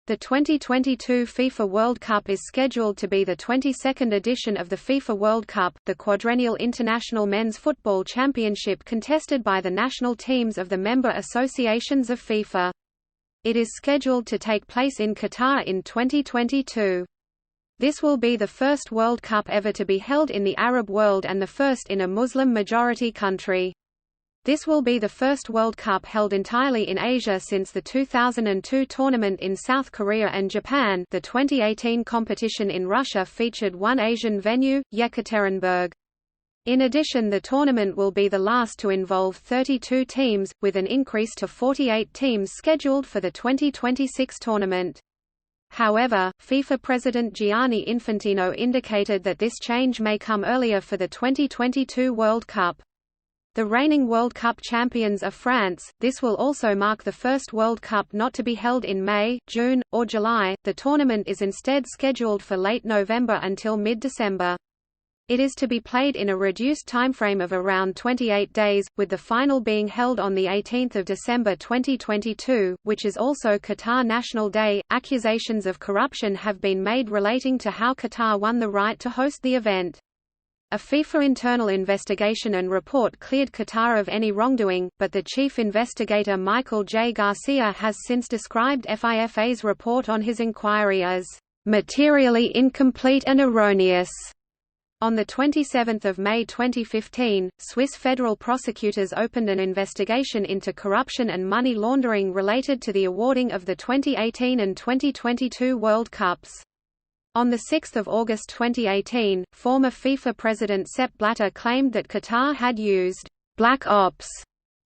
The 2022 FIFA World Cup is scheduled to be the 22nd edition of the FIFA World Cup, the quadrennial international men's football championship contested by the national teams of the member associations of FIFA. It is scheduled to take place in Qatar in 2022. This will be the first World Cup ever to be held in the Arab world and the first in a Muslim-majority country. This will be the first World Cup held entirely in Asia since the 2002 tournament in South Korea and Japan. The 2018 competition in Russia featured one Asian venue, Yekaterinburg. In addition, the tournament will be the last to involve 32 teams, with an increase to 48 teams scheduled for the 2026 tournament. However, FIFA President Gianni Infantino indicated that this change may come earlier for the 2022 World Cup. The reigning World Cup champions are France. This will also mark the first World Cup not to be held in May, June, or July. The tournament is instead scheduled for late November until mid-December. It is to be played in a reduced timeframe of around 28 days, with the final being held on the 18th of December 2022, which is also Qatar National Day. Accusations of corruption have been made relating to how Qatar won the right to host the event. A FIFA internal investigation and report cleared Qatar of any wrongdoing, but the chief investigator Michael J. Garcia has since described FIFA's report on his inquiry as materially incomplete and erroneous. On 27 May 2015, Swiss federal prosecutors opened an investigation into corruption and money laundering related to the awarding of the 2018 and 2022 World Cups. On 6 August 2018, former FIFA president Sepp Blatter claimed that Qatar had used «black ops»,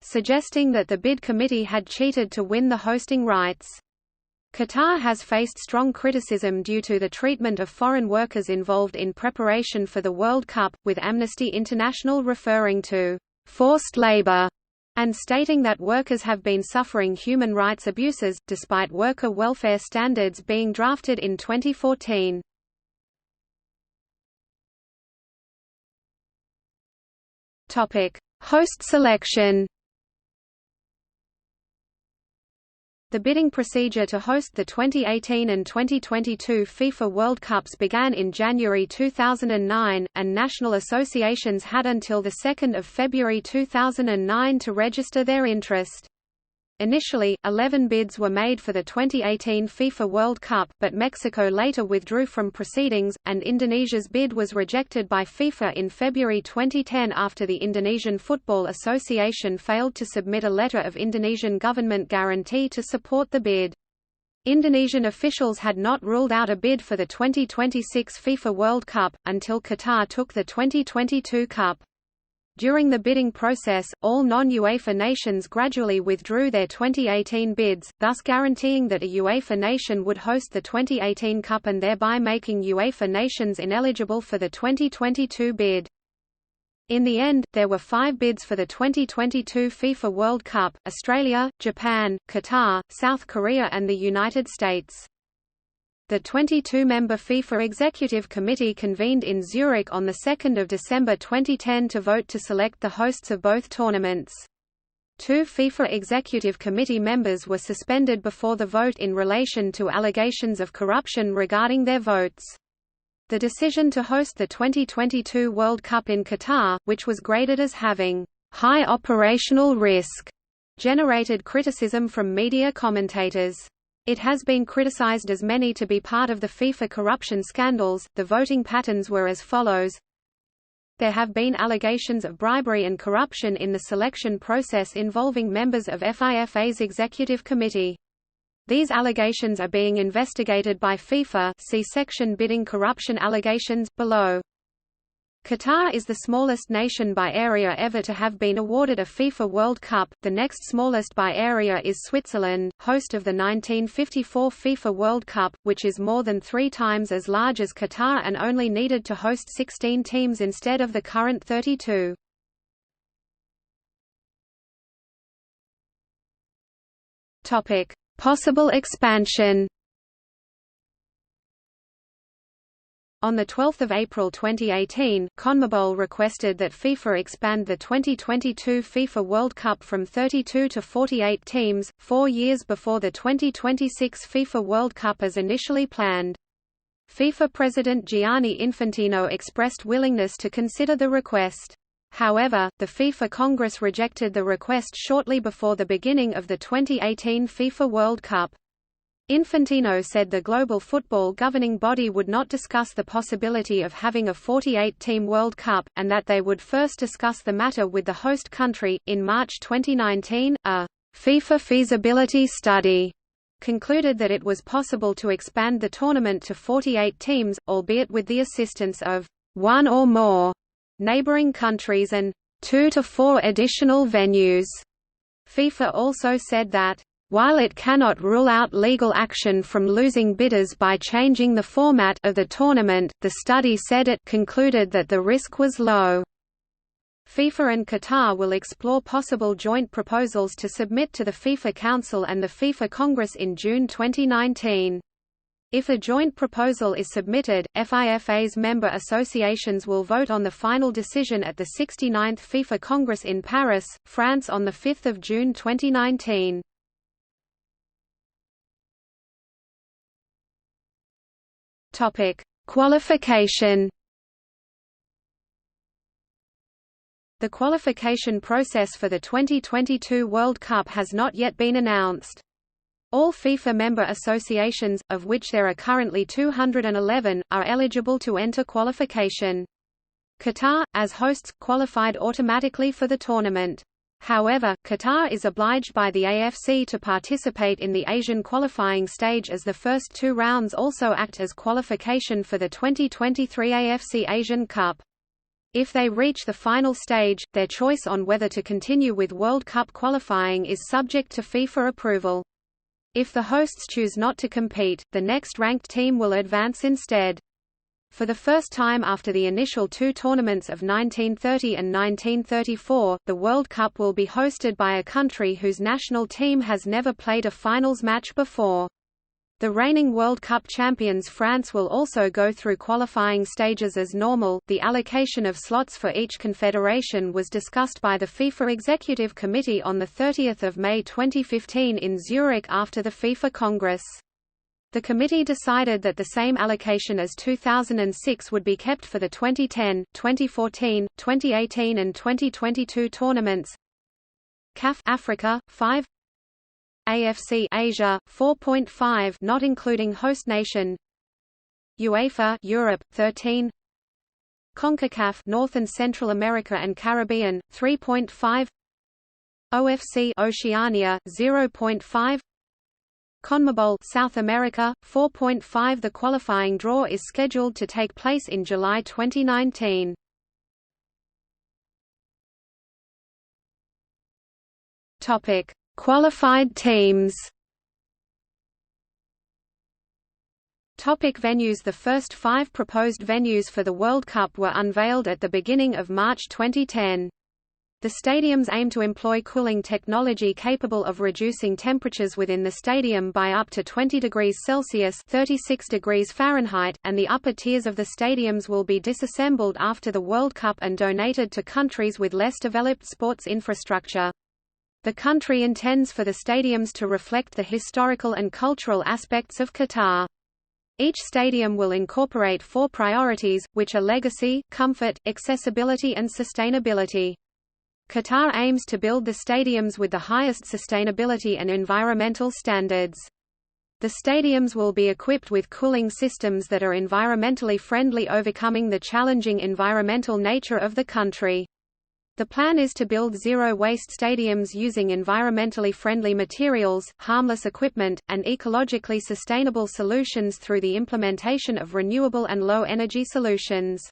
suggesting that the bid committee had cheated to win the hosting rights. Qatar has faced strong criticism due to the treatment of foreign workers involved in preparation for the World Cup, with Amnesty International referring to «forced labor» and stating that workers have been suffering human rights abuses, despite worker welfare standards being drafted in 2014. Host selection. The bidding procedure to host the 2018 and 2022 FIFA World Cups began in January 2009, and national associations had until 2 February 2009 to register their interest. Initially, 11 bids were made for the 2018 FIFA World Cup, but Mexico later withdrew from proceedings, and Indonesia's bid was rejected by FIFA in February 2010 after the Indonesian Football Association failed to submit a letter of Indonesian government guarantee to support the bid. Indonesian officials had not ruled out a bid for the 2026 FIFA World Cup, until Qatar took the 2022 Cup. During the bidding process, all non-UEFA nations gradually withdrew their 2018 bids, thus guaranteeing that a UEFA nation would host the 2018 Cup and thereby making UEFA nations ineligible for the 2022 bid. In the end, there were 5 bids for the 2022 FIFA World Cup: Australia, Japan, Qatar, South Korea and the United States. The 22-member FIFA Executive Committee convened in Zurich on 2 December 2010 to vote to select the hosts of both tournaments. 2 FIFA Executive Committee members were suspended before the vote in relation to allegations of corruption regarding their votes. The decision to host the 2022 World Cup in Qatar, which was graded as having high operational risk, generated criticism from media commentators. It has been criticized as many to be part of the FIFA corruption scandals. The voting patterns were as follows. There have been allegations of bribery and corruption in the selection process involving members of FIFA's Executive Committee. These allegations are being investigated by FIFA. See section Bidding corruption allegations, below. Qatar is the smallest nation by area ever to have been awarded a FIFA World Cup. The next smallest by area is Switzerland, host of the 1954 FIFA World Cup, which is more than 3 times as large as Qatar and only needed to host 16 teams instead of the current 32. Topic: Possible expansion. On 12 April 2018, CONMEBOL requested that FIFA expand the 2022 FIFA World Cup from 32 to 48 teams, 4 years before the 2026 FIFA World Cup as initially planned. FIFA President Gianni Infantino expressed willingness to consider the request. However, the FIFA Congress rejected the request shortly before the beginning of the 2018 FIFA World Cup. Infantino said the global football governing body would not discuss the possibility of having a 48-team World Cup, and that they would first discuss the matter with the host country. In March 2019, a FIFA feasibility study concluded that it was possible to expand the tournament to 48 teams, albeit with the assistance of one or more neighboring countries and 2 to 4 additional venues. FIFA also said that while it cannot rule out legal action from losing bidders by changing the format of the tournament, the study said it concluded that the risk was low. FIFA and Qatar will explore possible joint proposals to submit to the FIFA Council and the FIFA Congress in June 2019. If a joint proposal is submitted, FIFA's member associations will vote on the final decision at the 69th FIFA Congress in Paris, France on 5 June 2019. Qualification. The qualification process for the 2022 World Cup has not yet been announced. All FIFA member associations, of which there are currently 211, are eligible to enter qualification. Qatar, as hosts, qualified automatically for the tournament. However, Qatar is obliged by the AFC to participate in the Asian qualifying stage, as the first 2 rounds also act as qualification for the 2023 AFC Asian Cup. If they reach the final stage, their choice on whether to continue with World Cup qualifying is subject to FIFA approval. If the hosts choose not to compete, the next ranked team will advance instead. For the first time after the initial 2 tournaments of 1930 and 1934, the World Cup will be hosted by a country whose national team has never played a finals match before. The reigning World Cup champions France will also go through qualifying stages as normal. The allocation of slots for each confederation was discussed by the FIFA Executive Committee on 30 May 2015 in Zurich after the FIFA Congress. The committee decided that the same allocation as 2006 would be kept for the 2010, 2014, 2018 and 2022 tournaments. CAF Africa 5, AFC Asia 4.5 not including host nation, UEFA Europe 13, CONCACAF North and Central America and Caribbean 3.5, OFC Oceania 0.5, CONMEBOL South America 4.5. The qualifying draw is scheduled to take place in July 2019. Topic: Qualified teams. Topic: venues. The first 5 proposed venues for the World Cup were unveiled at the beginning of March 2010. The stadiums aim to employ cooling technology capable of reducing temperatures within the stadium by up to 20 degrees Celsius (36 degrees Fahrenheit), and the upper tiers of the stadiums will be disassembled after the World Cup and donated to countries with less developed sports infrastructure. The country intends for the stadiums to reflect the historical and cultural aspects of Qatar. Each stadium will incorporate 4 priorities, which are legacy, comfort, accessibility and sustainability. Qatar aims to build the stadiums with the highest sustainability and environmental standards. The stadiums will be equipped with cooling systems that are environmentally friendly, overcoming the challenging environmental nature of the country. The plan is to build zero-waste stadiums using environmentally friendly materials, harmless equipment, and ecologically sustainable solutions through the implementation of renewable and low-energy solutions.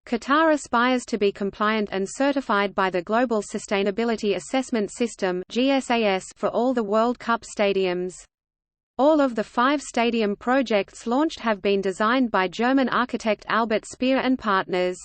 Qatar aspires to be compliant and certified by the Global Sustainability Assessment System (GSAS) for all the World Cup stadiums. All of the 5 stadium projects launched have been designed by German architect Albert Speer and Partners.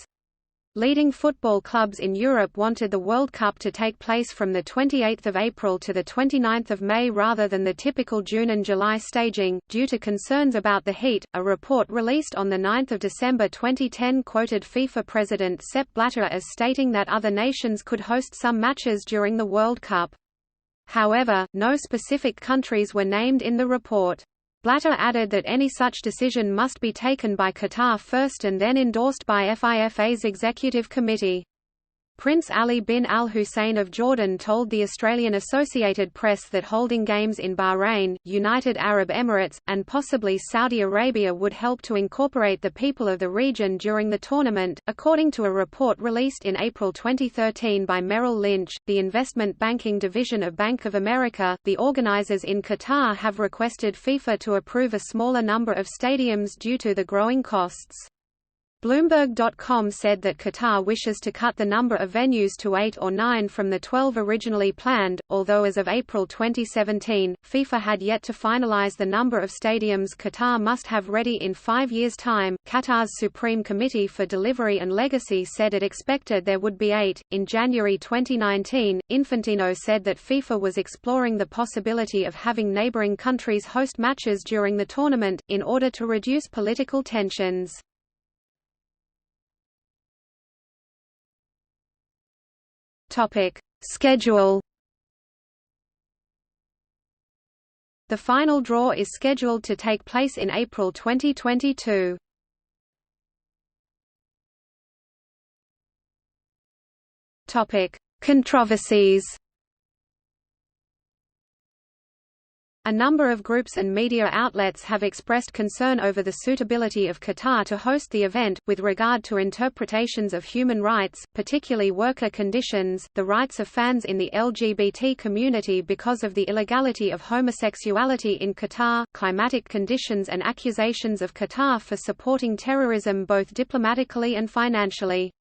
Leading football clubs in Europe wanted the World Cup to take place from 28 April to 29 May rather than the typical June and July staging, due to concerns about the heat. A report released on 9 December 2010 quoted FIFA President Sepp Blatter as stating that other nations could host some matches during the World Cup. However, no specific countries were named in the report. Blatter added that any such decision must be taken by Qatar first and then endorsed by FIFA's Executive Committee. Prince Ali bin Al Hussein of Jordan told the Australian Associated Press that holding games in Bahrain, United Arab Emirates, and possibly Saudi Arabia would help to incorporate the people of the region during the tournament. According to a report released in April 2013 by Merrill Lynch, the investment banking division of Bank of America, the organizers in Qatar have requested FIFA to approve a smaller number of stadiums due to the growing costs. Bloomberg.com said that Qatar wishes to cut the number of venues to 8 or 9 from the 12 originally planned, although as of April 2017, FIFA had yet to finalize the number of stadiums Qatar must have ready in 5 years' time. Qatar's Supreme Committee for Delivery and Legacy said it expected there would be 8. In January 2019, Infantino said that FIFA was exploring the possibility of having neighboring countries host matches during the tournament, in order to reduce political tensions. Schedule. The final draw is scheduled to take place in April 2022. Controversies. A number of groups and media outlets have expressed concern over the suitability of Qatar to host the event, with regard to interpretations of human rights, particularly worker conditions, the rights of fans in the LGBT community because of the illegality of homosexuality in Qatar, climatic conditions and accusations of Qatar for supporting terrorism both diplomatically and financially.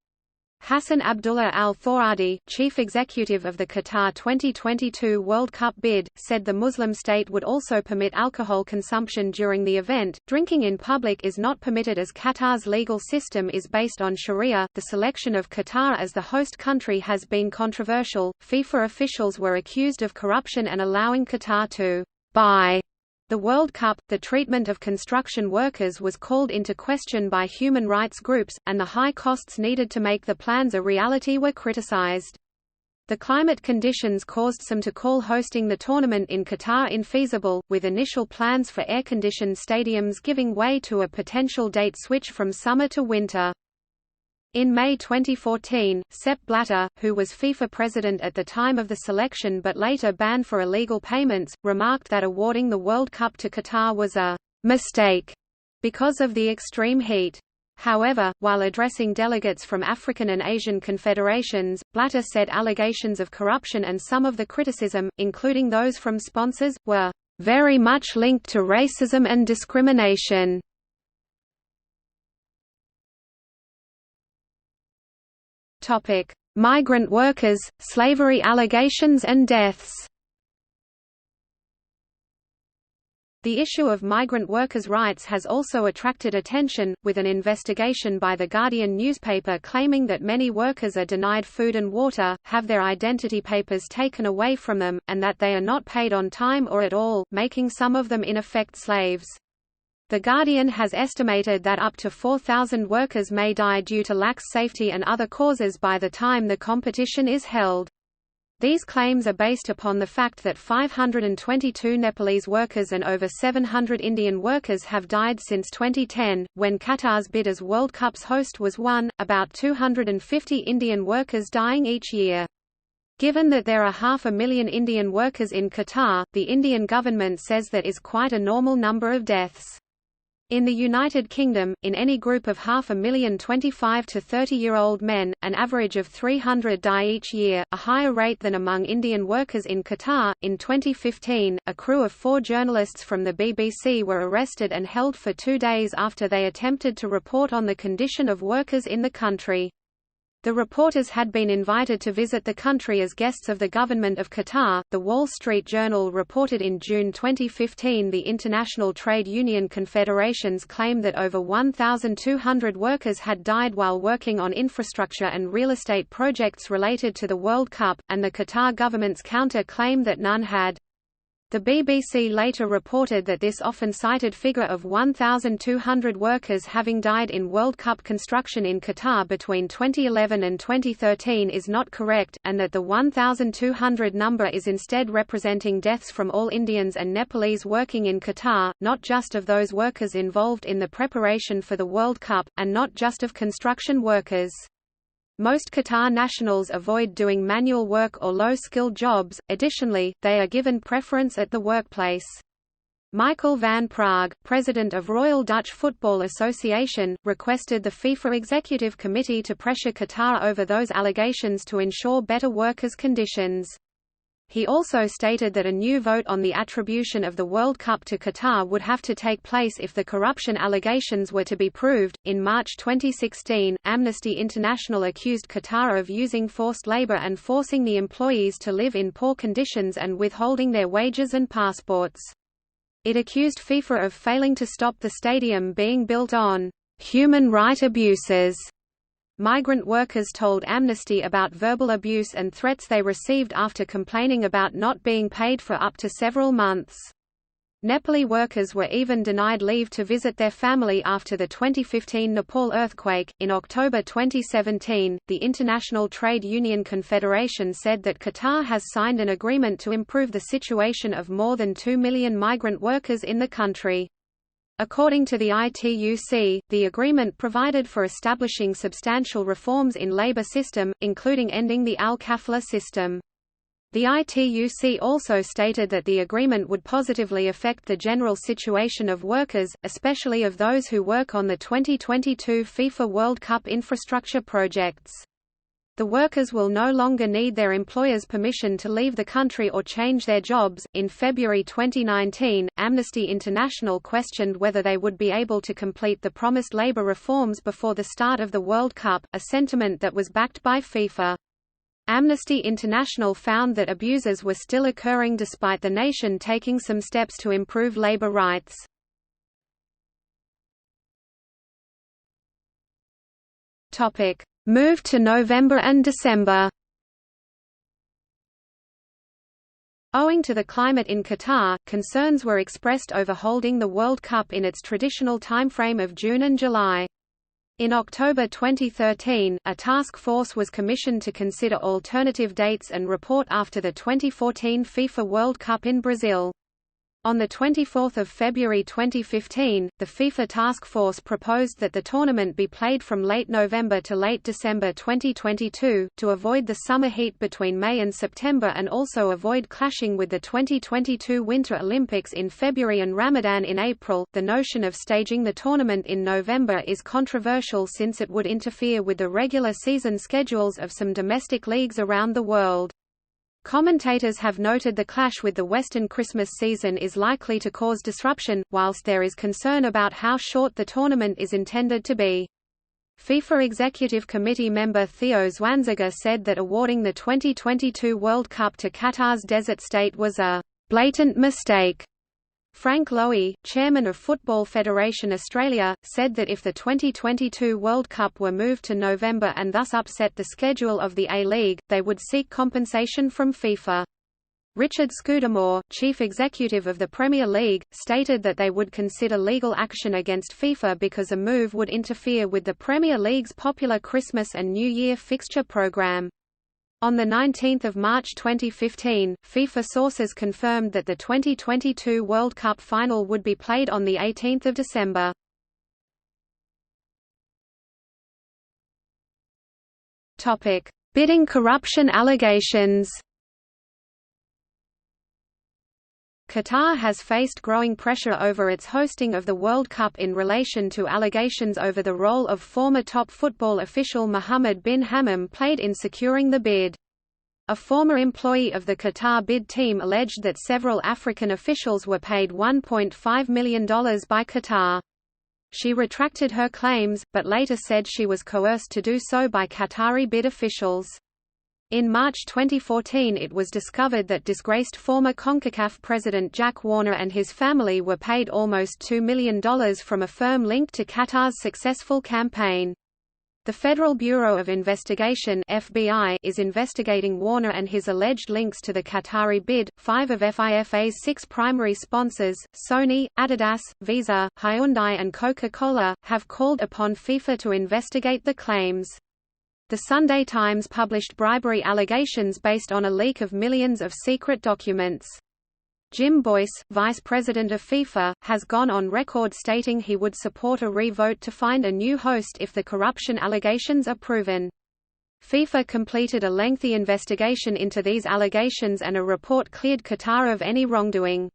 Hassan Abdullah Al Thawadi, chief executive of the Qatar 2022 World Cup bid, said the Muslim state would also permit alcohol consumption during the event. Drinking in public is not permitted as Qatar's legal system is based on Sharia. The selection of Qatar as the host country has been controversial. FIFA officials were accused of corruption and allowing Qatar to buy the World Cup. The treatment of construction workers was called into question by human rights groups, and the high costs needed to make the plans a reality were criticized. The climate conditions caused some to call hosting the tournament in Qatar infeasible, with initial plans for air-conditioned stadiums giving way to a potential date switch from summer to winter. In May 2014, Sepp Blatter, who was FIFA president at the time of the selection but later banned for illegal payments, remarked that awarding the World Cup to Qatar was a mistake because of the extreme heat. However, while addressing delegates from African and Asian confederations, Blatter said allegations of corruption and some of the criticism, including those from sponsors, were very much linked to racism and discrimination. Migrant workers, slavery allegations and deaths. The issue of migrant workers' rights has also attracted attention, with an investigation by The Guardian newspaper claiming that many workers are denied food and water, have their identity papers taken away from them, and that they are not paid on time or at all, making some of them in effect slaves. The Guardian has estimated that up to 4,000 workers may die due to lax safety and other causes by the time the competition is held. These claims are based upon the fact that 522 Nepalese workers and over 700 Indian workers have died since 2010, when Qatar's bid as World Cup's host was won, about 250 Indian workers dying each year. Given that there are 500,000 Indian workers in Qatar, the Indian government says that is quite a normal number of deaths. In the United Kingdom, in any group of 500,000 25 to 30-year-old men, an average of 300 die each year, a higher rate than among Indian workers in Qatar. In 2015, a crew of 4 journalists from the BBC were arrested and held for 2 days after they attempted to report on the condition of workers in the country. The reporters had been invited to visit the country as guests of the government of Qatar. The Wall Street Journal reported in June 2015 the International Trade Union Confederations claimed that over 1,200 workers had died while working on infrastructure and real estate projects related to the World Cup, and the Qatar government's counter claimed that none had. The BBC later reported that this often cited figure of 1,200 workers having died in World Cup construction in Qatar between 2011 and 2013 is not correct, and that the 1,200 number is instead representing deaths from all Indians and Nepalese working in Qatar, not just of those workers involved in the preparation for the World Cup, and not just of construction workers. Most Qatar nationals avoid doing manual work or low-skilled jobs. Additionally, they are given preference at the workplace. Michael van Praag, president of Royal Dutch Football Association, requested the FIFA Executive Committee to pressure Qatar over those allegations to ensure better workers' conditions. He also stated that a new vote on the attribution of the World Cup to Qatar would have to take place if the corruption allegations were to be proved. In March 2016, Amnesty International accused Qatar of using forced labor and forcing the employees to live in poor conditions and withholding their wages and passports. It accused FIFA of failing to stop the stadium being built on human rights abuses. Migrant workers told Amnesty about verbal abuse and threats they received after complaining about not being paid for up to several months. Nepali workers were even denied leave to visit their family after the 2015 Nepal earthquake. In October 2017, the International Trade Union Confederation said that Qatar has signed an agreement to improve the situation of more than 2 million migrant workers in the country. According to the ITUC, the agreement provided for establishing substantial reforms in labor system, including ending the al-kafala system. The ITUC also stated that the agreement would positively affect the general situation of workers, especially of those who work on the 2022 FIFA World Cup infrastructure projects. The workers will no longer need their employer's permission to leave the country or change their jobs. In February 2019, Amnesty International questioned whether they would be able to complete the promised labor reforms before the start of the World Cup, a sentiment that was backed by FIFA. Amnesty International found that abuses were still occurring despite the nation taking some steps to improve labor rights. Topic: Move to November and December. Owing to the climate in Qatar, concerns were expressed over holding the World Cup in its traditional timeframe of June and July. In October 2013, a task force was commissioned to consider alternative dates and report after the 2014 FIFA World Cup in Brazil. On 24 February 2015, the FIFA task force proposed that the tournament be played from late November to late December 2022, to avoid the summer heat between May and September and also avoid clashing with the 2022 Winter Olympics in February and Ramadan in April. The notion of staging the tournament in November is controversial since it would interfere with the regular season schedules of some domestic leagues around the world. Commentators have noted the clash with the Western Christmas season is likely to cause disruption, whilst there is concern about how short the tournament is intended to be. FIFA Executive Committee member Theo Zwanziger said that awarding the 2022 World Cup to Qatar's desert state was a blatant mistake. Frank Lowy, chairman of Football Federation Australia, said that if the 2022 World Cup were moved to November and thus upset the schedule of the A-League, they would seek compensation from FIFA. Richard Scudamore, chief executive of the Premier League, stated that they would consider legal action against FIFA because a move would interfere with the Premier League's popular Christmas and New Year fixture program. On 19 March 2015, FIFA sources confirmed that the 2022 World Cup final would be played on 18 December. Bidding corruption allegations. Qatar has faced growing pressure over its hosting of the World Cup in relation to allegations over the role of former top football official Mohammed bin Hammam played in securing the bid. A former employee of the Qatar bid team alleged that several African officials were paid $1.5 million by Qatar. She retracted her claims, but later said she was coerced to do so by Qatari bid officials. In March 2014 it was discovered that disgraced former CONCACAF president Jack Warner and his family were paid almost $2 million from a firm linked to Qatar's successful campaign. The Federal Bureau of Investigation (FBI) is investigating Warner and his alleged links to the Qatari bid. 5 of FIFA's 6 primary sponsors, Sony, Adidas, Visa, Hyundai and Coca-Cola, have called upon FIFA to investigate the claims. The Sunday Times published bribery allegations based on a leak of millions of secret documents. Jim Boyce, vice president of FIFA, has gone on record stating he would support a re-vote to find a new host if the corruption allegations are proven. FIFA completed a lengthy investigation into these allegations and a report cleared Qatar of any wrongdoing.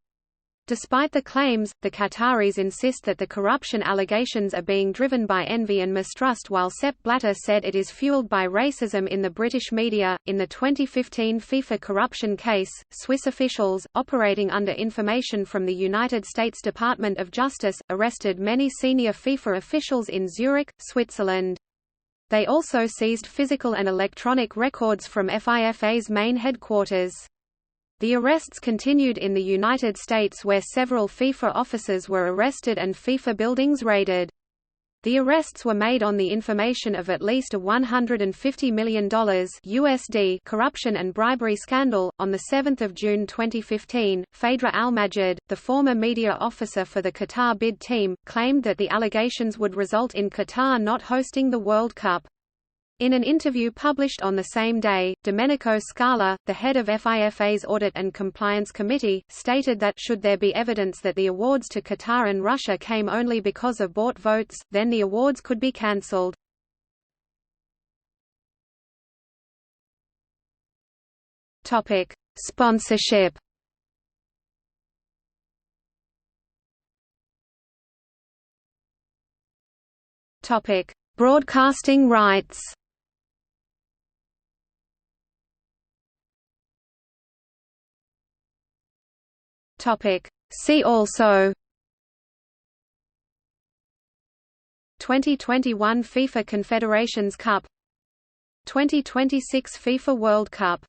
Despite the claims, the Qataris insist that the corruption allegations are being driven by envy and mistrust, while Sepp Blatter said it is fueled by racism in the British media. In the 2015 FIFA corruption case, Swiss officials, operating under information from the United States Department of Justice, arrested many senior FIFA officials in Zurich, Switzerland. They also seized physical and electronic records from FIFA's main headquarters. The arrests continued in the United States, where several FIFA officers were arrested and FIFA buildings raided. The arrests were made on the information of at least a $150 million USD corruption and bribery scandal. On 7 June 2015, Phaedra Al-Majid, the former media officer for the Qatar bid team, claimed that the allegations would result in Qatar not hosting the World Cup. In an interview published on the same day, Domenico Scala, the head of FIFA's Audit and Compliance Committee, stated that should there be evidence that the awards to Qatar and Russia came only because of bought votes, then the awards could be cancelled. Sponsorship. Broadcasting rights. See also 2021 FIFA Confederations Cup, 2026 FIFA World Cup.